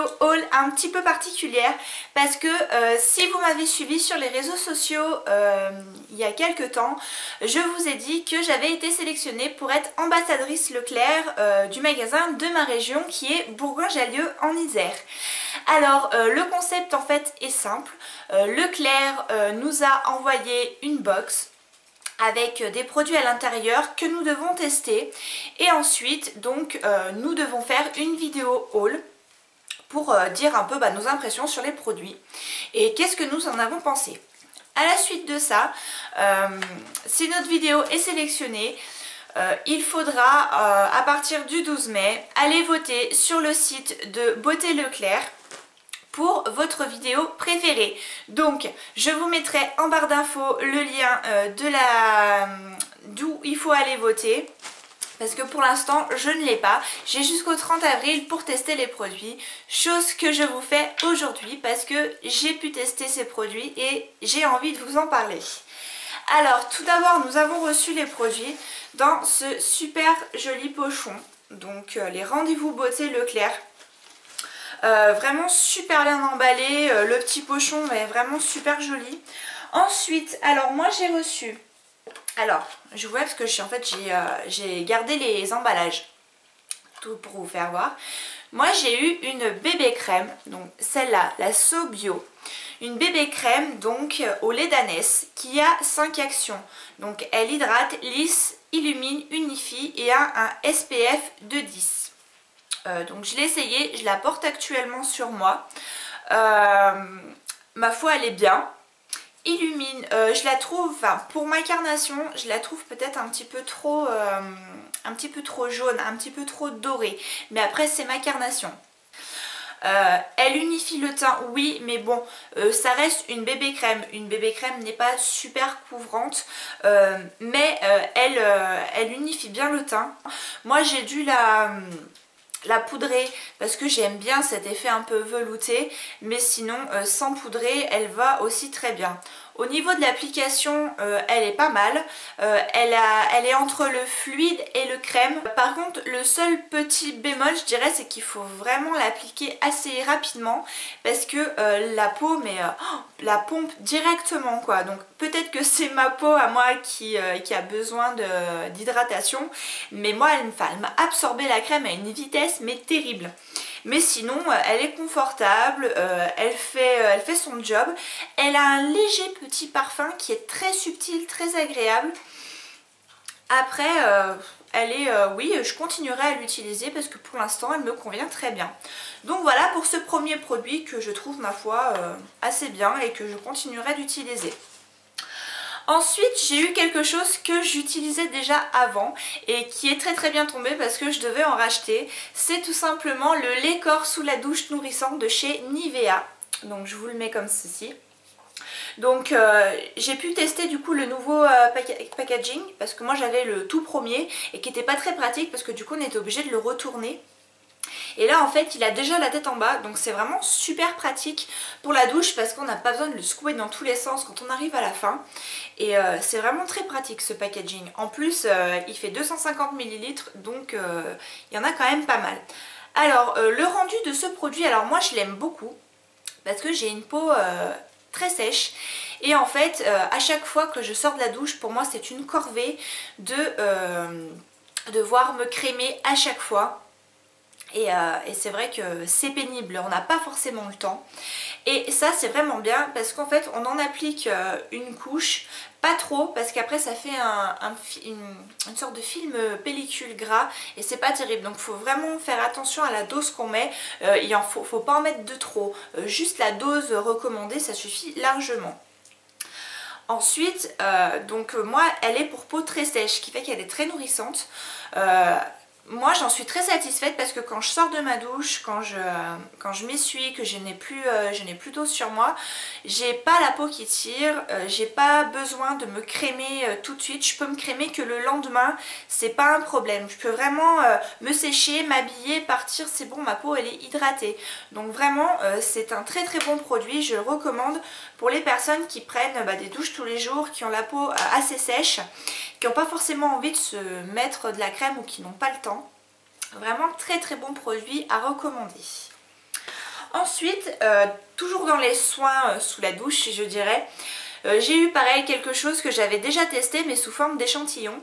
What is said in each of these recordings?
vidéo haul un petit peu particulière parce que si vous m'avez suivi sur les réseaux sociaux il y a quelques temps, je vous ai dit que j'avais été sélectionnée pour être ambassadrice Leclerc du magasin de ma région qui est Bourgoin-Jallieu en Isère. Alors le concept en fait est simple, Leclerc nous a envoyé une box avec des produits à l'intérieur que nous devons tester et ensuite donc nous devons faire une vidéo haul pour dire un peu nos impressions sur les produits et qu'est-ce que nous en avons pensé. À la suite de ça, si notre vidéo est sélectionnée, il faudra à partir du 12 mai aller voter sur le site de Beauté Leclerc pour votre vidéo préférée. Donc je vous mettrai en barre d'infos le lien d'où il faut aller voter parce que pour l'instant je ne l'ai pas. J'ai jusqu'au 30 avril pour tester les produits, chose que je vous fais aujourd'hui parce que j'ai pu tester ces produits et j'ai envie de vous en parler. Alors tout d'abord nous avons reçu les produits dans ce super joli pochon, donc les rendez-vous beauté Leclerc. Vraiment super bien emballé, le petit pochon est vraiment super joli. Ensuite, alors moi j'ai reçu, alors je vois parce que j'ai gardé les emballages, tout pour vous faire voir. Moi j'ai eu une bébé crème, donc celle-là, la So Bio. Une bébé crème donc au lait d'ânesse qui a 5 actions. Donc elle hydrate, lisse, illumine, unifie et a un SPF de 10. Donc je l'ai essayé, je la porte actuellement sur moi. Ma foi elle est bien. Illumine, je la trouve, enfin pour ma carnation, je la trouve peut-être un petit peu trop jaune, un petit peu trop dorée. Mais après c'est ma carnation. Elle unifie le teint, oui, mais bon, ça reste une bébé crème. Une bébé crème n'est pas super couvrante, mais elle unifie bien le teint. Moi j'ai dû la poudrer parce que j'aime bien cet effet un peu velouté, mais sinon sans poudrer elle va aussi très bien. Au niveau de l'application elle est pas mal, elle est entre le fluide et le crème. Par contre le seul petit bémol je dirais c'est qu'il faut vraiment l'appliquer assez rapidement parce que la peau la pompe directement quoi. Donc peut-être que c'est ma peau à moi qui a besoin d'hydratation, mais moi elle m'a absorbé la crème à une vitesse mais terrible. Mais sinon elle est confortable, elle fait son job. Elle a un léger petit parfum qui est très subtil, très agréable. Après oui, je continuerai à l'utiliser parce que pour l'instant elle me convient très bien. Donc voilà pour ce premier produit que je trouve ma foi assez bien et que je continuerai d'utiliser. Ensuite j'ai eu quelque chose que j'utilisais déjà avant et qui est très bien tombé parce que je devais en racheter. C'est tout simplement le lait corps sous la douche nourrissant de chez Nivea. Donc je vous le mets comme ceci. Donc j'ai pu tester du coup le nouveau packaging parce que moi j'avais le tout premier et qui n'était pas très pratique parce que du coup on était obligé de le retourner. Et là en fait il a déjà la tête en bas, donc c'est vraiment super pratique pour la douche parce qu'on n'a pas besoin de le secouer dans tous les sens quand on arrive à la fin. Et c'est vraiment très pratique ce packaging. En plus il fait 250 ml donc il y en a quand même pas mal. Alors le rendu de ce produit, alors moi je l'aime beaucoup parce que j'ai une peau très sèche. Et en fait à chaque fois que je sors de la douche, pour moi c'est une corvée de devoir me crémer à chaque fois. Et c'est vrai que c'est pénible, on n'a pas forcément le temps. Et ça c'est vraiment bien parce qu'en fait on en applique une couche, pas trop parce qu'après ça fait une sorte de film pellicule gras et c'est pas terrible. Donc il faut vraiment faire attention à la dose qu'on met, faut pas en mettre de trop, juste la dose recommandée ça suffit largement. Ensuite, donc moi elle est pour peau très sèche, ce qui fait qu'elle est très nourrissante. Moi j'en suis très satisfaite parce que quand je sors de ma douche, quand je m'essuie, que je n'ai plus d'eau sur moi, j'ai pas la peau qui tire, j'ai pas besoin de me crémer tout de suite, je peux me crémer que le lendemain, c'est pas un problème. Je peux vraiment me sécher, m'habiller, partir, c'est bon, ma peau elle est hydratée. Donc vraiment c'est un très bon produit, je le recommande pour les personnes qui prennent des douches tous les jours, qui ont la peau assez sèche, qui n'ont pas forcément envie de se mettre de la crème ou qui n'ont pas le temps. Vraiment très bon produit à recommander. Ensuite, toujours dans les soins sous la douche, je dirais, j'ai eu pareil quelque chose que j'avais déjà testé mais sous forme d'échantillon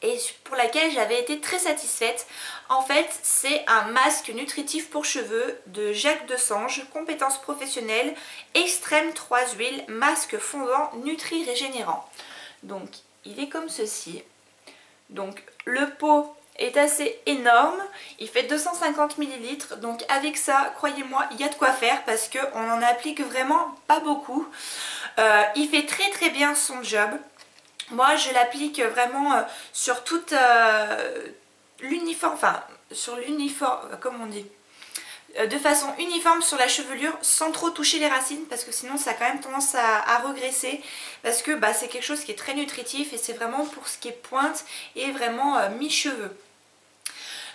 et pour laquelle j'avais été très satisfaite. En fait, c'est un masque nutritif pour cheveux de Jacques Desange, compétences professionnelles, extrême 3 huiles, masque fondant, nutri-régénérant. Donc, il est comme ceci. Donc, le pot est assez énorme, il fait 250 ml, donc avec ça, croyez-moi, il y a de quoi faire parce qu'on en applique vraiment pas beaucoup. Il fait très très bien son job. Moi je l'applique vraiment sur toute l'uniforme, enfin sur l'uniforme, comme on dit, de façon uniforme sur la chevelure sans trop toucher les racines parce que sinon ça a quand même tendance à regresser parce que bah, c'est quelque chose qui est très nutritif et c'est vraiment pour ce qui est pointe et vraiment mi-cheveux.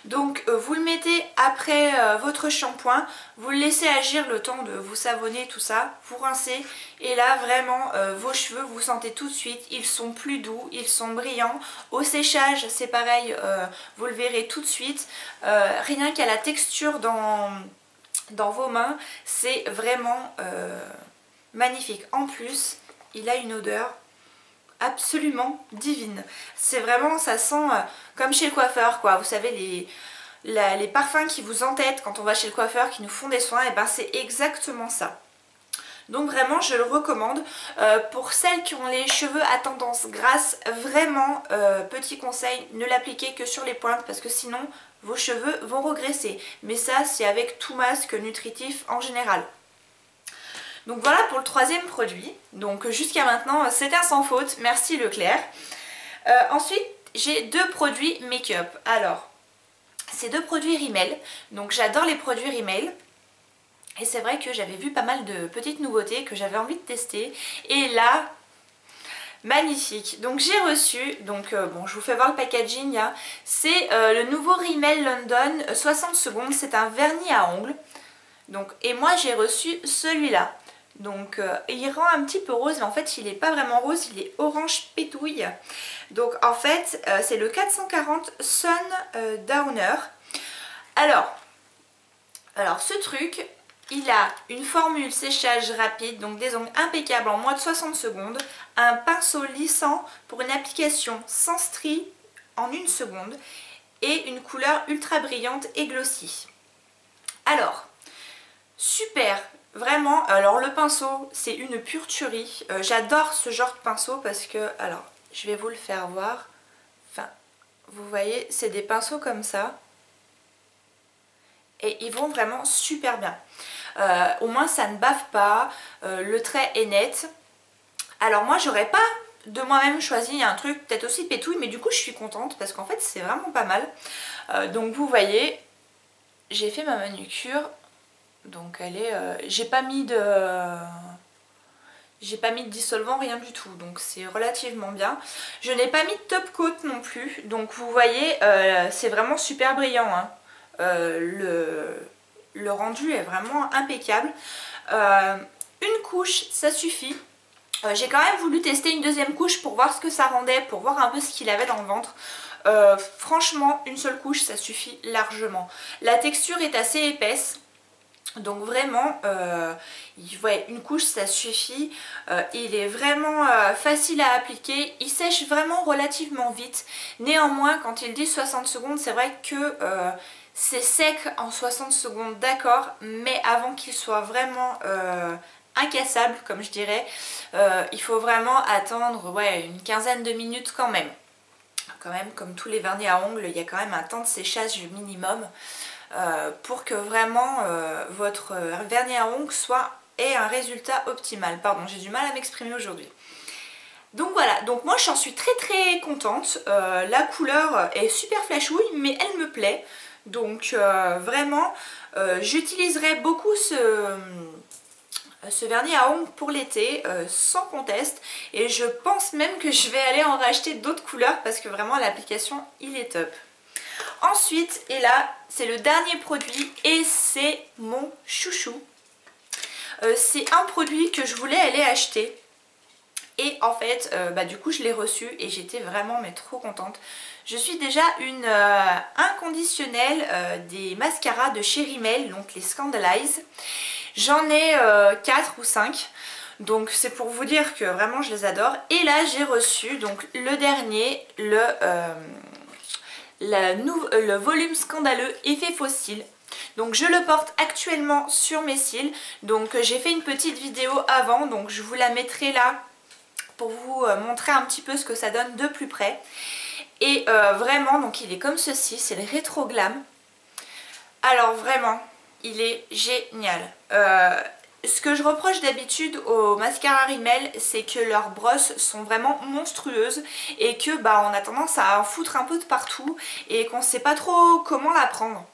Donc vous le mettez après votre shampoing, vous le laissez agir le temps de vous savonner tout ça, vous rincez et là vraiment vos cheveux vous sentez tout de suite, ils sont plus doux, ils sont brillants. Au séchage c'est pareil, vous le verrez tout de suite, rien qu'à la texture dans vos mains c'est vraiment magnifique. En plus il a une odeur absolument divine. C'est vraiment, ça sent comme chez le coiffeur quoi, vous savez les parfums qui vous entêtent quand on va chez le coiffeur, qui nous font des soins, et ben c'est exactement ça. Donc vraiment je le recommande. Pour celles qui ont les cheveux à tendance grasse, vraiment petit conseil, ne l'appliquez que sur les pointes parce que sinon vos cheveux vont regresser. Mais ça c'est avec tout masque nutritif en général. Donc voilà pour le troisième produit. Donc jusqu'à maintenant c'est un sans faute, merci Leclerc. Ensuite j'ai deux produits make-up. Alors ces deux produits Rimmel, donc j'adore les produits Rimmel. Et c'est vrai que j'avais vu pas mal de petites nouveautés que j'avais envie de tester. Et là, magnifique. Donc j'ai reçu, donc bon je vous fais voir le packaging, hein. C'est le nouveau Rimmel London 60 secondes, c'est un vernis à ongles. Donc, et moi j'ai reçu celui-là. Donc il rend un petit peu rose mais en fait il n'est pas vraiment rose, il est orange pétouille. Donc en fait c'est le 440 Sun Downer. Alors ce truc, il a une formule séchage rapide, donc des ongles impeccables en moins de 60 secondes, un pinceau lissant pour une application sans stries en 1 seconde et une couleur ultra brillante et glossy. Alors super, vraiment, alors le pinceau c'est une pure tuerie, j'adore ce genre de pinceau parce que, alors je vais vous le faire voir, enfin vous voyez c'est des pinceaux comme ça et ils vont vraiment super bien, au moins ça ne bave pas, le trait est net. Alors moi j'aurais pas de moi-même choisi un truc peut-être aussi pétouille mais du coup je suis contente parce qu'en fait c'est vraiment pas mal. Donc vous voyez j'ai fait ma manucure. Donc elle est, j'ai pas mis de dissolvant, rien du tout, donc c'est relativement bien. Je n'ai pas mis de top coat non plus, donc vous voyez c'est vraiment super brillant, hein. Le rendu est vraiment impeccable. Une couche ça suffit. J'ai quand même voulu tester une deuxième couche pour voir ce que ça rendait, pour voir un peu ce qu'il avait dans le ventre. Franchement une seule couche ça suffit largement. La texture est assez épaisse. Donc vraiment, une couche ça suffit, il est vraiment facile à appliquer, il sèche vraiment relativement vite. Néanmoins quand il dit 60 secondes, c'est vrai que c'est sec en 60 secondes, d'accord, mais avant qu'il soit vraiment incassable comme je dirais, il faut vraiment attendre une quinzaine de minutes quand même. Quand même comme tous les vernis à ongles, il y a quand même un temps de séchage minimum. Pour que vraiment votre vernis à ongles ait un résultat optimal. Pardon, j'ai du mal à m'exprimer aujourd'hui. Donc voilà, donc moi j'en suis très très contente. La couleur est super flashouille mais elle me plaît. Donc vraiment j'utiliserai beaucoup ce vernis à ongles pour l'été sans conteste. Et je pense même que je vais aller en racheter d'autres couleurs parce que vraiment l'application il est top. Ensuite, et là, c'est le dernier produit et c'est mon chouchou. C'est un produit que je voulais aller acheter Et en fait, du coup je l'ai reçu et j'étais vraiment mais trop contente. Je suis déjà une inconditionnelle des mascaras de chez Rimmel, donc les Scandalize. J'en ai 4 ou 5. Donc c'est pour vous dire que vraiment je les adore. Et là j'ai reçu donc le dernier, le volume scandaleux effet faux cils. Donc je le porte actuellement sur mes cils. Donc j'ai fait une petite vidéo avant, donc je vous la mettrai là pour vous montrer un petit peu ce que ça donne de plus près. Et vraiment, donc il est comme ceci, c'est le Rétro Glam. Alors vraiment, il est génial. Ce que je reproche d'habitude aux mascaras Rimmel, c'est que leurs brosses sont vraiment monstrueuses et que on a tendance à en foutre un peu de partout et qu'on ne sait pas trop comment la prendre.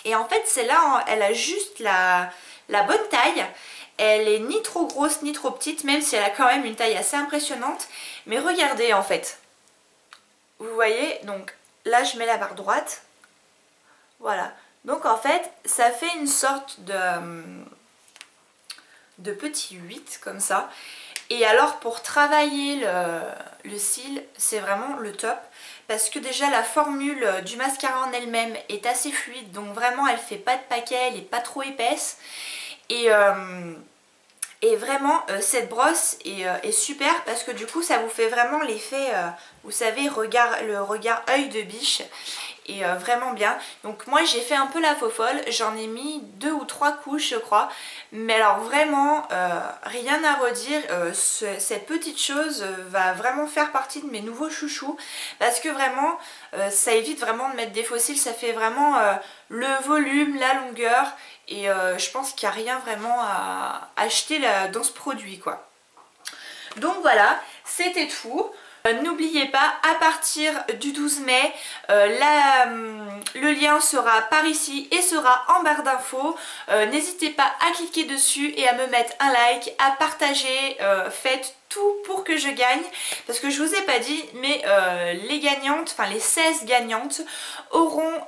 Et en fait celle-là, elle a juste la bonne taille. Elle est ni trop grosse ni trop petite, même si elle a quand même une taille assez impressionnante. Mais regardez en fait. Vous voyez, donc là je mets la barre droite. Voilà. Donc en fait, ça fait une sorte de petit 8 comme ça. Et alors pour travailler le cil, c'est vraiment le top. Parce que déjà la formule du mascara en elle-même est assez fluide. Donc vraiment elle fait pas de paquet, elle est pas trop épaisse. Et vraiment cette brosse est super parce que du coup ça vous fait vraiment l'effet, vous savez, le regard œil de biche. Et vraiment bien. Donc moi j'ai fait un peu la faux folle, j'en ai mis 2 ou 3 couches je crois. Mais alors vraiment rien à redire, cette petite chose va vraiment faire partie de mes nouveaux chouchous. Parce que vraiment ça évite vraiment de mettre des faux cils, ça fait vraiment le volume, la longueur. Et je pense qu'il n'y a rien vraiment à acheter dans ce produit quoi. Donc voilà, c'était tout. N'oubliez pas, à partir du 12 mai, le lien sera par ici et sera en barre d'infos. N'hésitez pas à cliquer dessus et à me mettre un like, à partager, faites tout pour que je gagne. Parce que je vous ai pas dit, mais les gagnantes, enfin les 16 gagnantes auront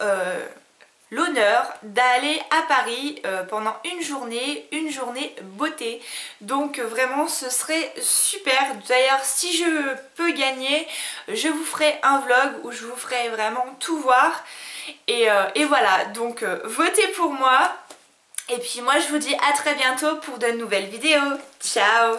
l'honneur d'aller à Paris pendant une journée beauté. Donc vraiment ce serait super. D'ailleurs si je peux gagner, je vous ferai un vlog où je vous ferai vraiment tout voir. Et voilà, donc votez pour moi. Et puis moi je vous dis à très bientôt pour de nouvelles vidéos. Ciao!